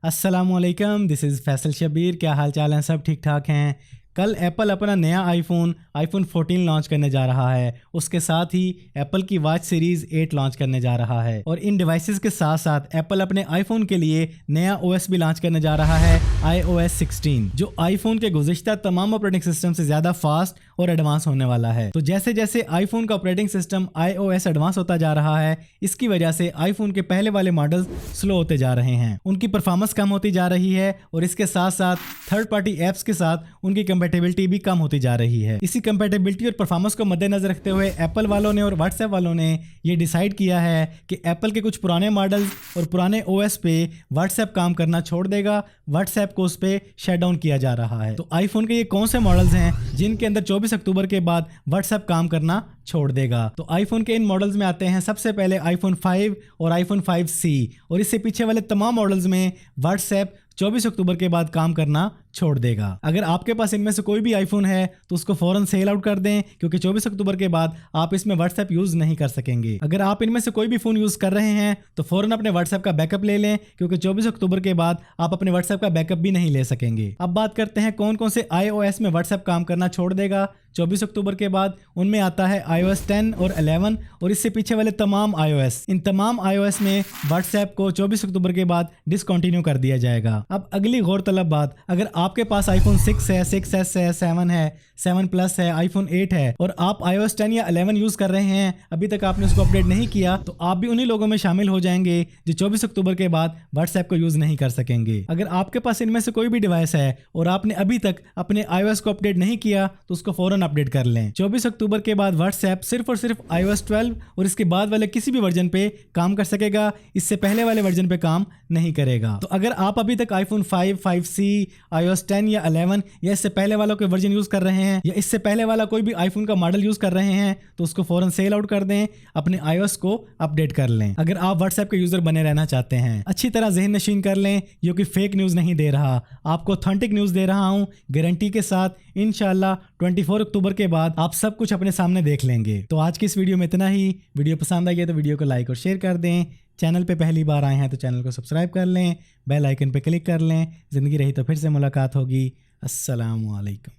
अस्सलामुअलैकुम, this is Faisal Shabir. क्या हाल चाल हैं? सब ठीक ठाक हैं। कल एप्पल अपना नया आईफोन 14 लॉन्च करने जा रहा है। उसके साथ ही एप्पल की वॉच सीरीज़ 8 लॉन्च करने जा रहा है और इन डिवाइसेस के साथ साथ एप्पल अपने आईफोन के लिए नया ओएस भी लॉन्च करने जा रहा है, iOS 16, जो आईफोन के गुज़िश्ता तमाम ऑपरेटिंग सिस्टम से ज़्यादा फास्ट और एडवांस होने वाला है। तो जैसे जैसे आईफोन का ऑपरेटिंग सिस्टम iOS एडवांस होता जा रहा है, इसकी वजह से आईफोन के पहले वाले मॉडल्स स्लो होते जा रहे हैं, उनकी परफॉर्मेंस कम होती जा रही है और इसके साथ साथ थर्ड पार्टी एप्स के साथ उनकी कंपैटिबिलिटी भी कम होती जा रही है। इसी कंपैटिबिलिटी और परफॉर्मेंस को मद्देनजर रखते हुए एप्पल वालों ने और व्हाट्सएप वालों ने ये डिसाइड किया है कि एप्पल के कुछ पुराने मॉडल्स और पुराने ओएस पे व्हाट्सएप काम करना छोड़ देगा। व्हाट्सएप को उस पे शट डाउन किया जा रहा है। तो आईफोन के ये कौन से मॉडल्स हैं जिनके अंदर 24 अक्टूबर के बाद व्हाट्सएप काम करना छोड़ देगा? तो आईफोन के इन मॉडल्स में आते हैं सबसे पहले आईफोन 5 और आईफोन 5C, और इससे पीछे वाले तमाम मॉडल्स में व्हाट्सएप 24 अक्टूबर के बाद काम करना छोड़ देगा। अगर आपके पास इनमें से कोई भी आईफोन है तो उसको फौरन सेल आउट कर दें, क्योंकि 24 अक्टूबर के बाद आप इसमें व्हाट्सएप यूज नहीं कर सकेंगे। अगर आप इनमें से कोई भी फोन यूज कर रहे हैं तो फौरन अपने व्हाट्सएप का बैकअप ले लें, क्योंकि 24 अक्टूबर के बाद आप अपने व्हाट्सएप का बैकअप भी नहीं ले सकेंगे। अब बात करते हैं कौन कौन से iOS में व्हाट्सएप काम करना छोड़ देगा 24 अक्टूबर के बाद। उनमें आता है iOS 10 और 11 और इससे पीछे वाले तमाम iOS। इन तमाम iOS में व्हाट्सएप को 24 अक्टूबर के बाद डिसकंटिन्यू कर दिया जाएगा। अब अगली गौरतलब बात, अगर आपके पास आईफोन 6 है, 6S है, 7 है, 7 प्लस है, आईफोन 8 है और आप iOS 10 या 11 यूज कर रहे हैं, अभी तक आपने उसको अपडेट नहीं किया, तो आप भी उन्हीं लोगों में शामिल हो जाएंगे जो 24 अक्टूबर के बाद व्हाट्सएप को यूज नहीं कर सकेंगे। अगर आपके पास इनमें से कोई भी डिवाइस है और आपने अभी तक अपने iOS को अपडेट नहीं किया तो उसको फौरन अपडेट कर लें। 24 अक्टूबर के बाद व्हाट्सएप सिर्फ और सिर्फ iOS 12 और इसके बाद वाले किसी भी वर्जन पे काम कर सकेगा, इससे पहले वाले वर्जन पे काम नहीं करेगा। तो अगर आप अभी तक आईफोन 5, 5C, iOS 10 या 11 या इससे पहले वालों के वर्जन यूज कर रहे हैं या इससे पहले वाला कोई भी आईफोन का मॉडल यूज कर रहे हैं तो उसको फौरन सेल आउट कर दें, अपने iOS को अपडेट कर लें। अगर आप व्हाट्सएप के यूजर बने रहना चाहते हैं, अच्छी तरह ज़हन नशीन कर लें, ये कोई फेक न्यूज़ नहीं दे रहा, आपको ऑथेंटिक न्यूज़ दे रहा हूँ गारंटी के साथ। इंशाल्लाह 24 अक्टूबर के बाद आप सब कुछ अपने सामने देख लेंगे। तो आज की इस वीडियो में इतना ही। वीडियो पसंद आई है तो वीडियो को लाइक और शेयर कर दें। चैनल पे पहली बार आए हैं तो चैनल को सब्सक्राइब कर लें, बेल आइकन पे क्लिक कर लें। ज़िंदगी रही तो फिर से मुलाकात होगी। अस्सलामु अलैकुम।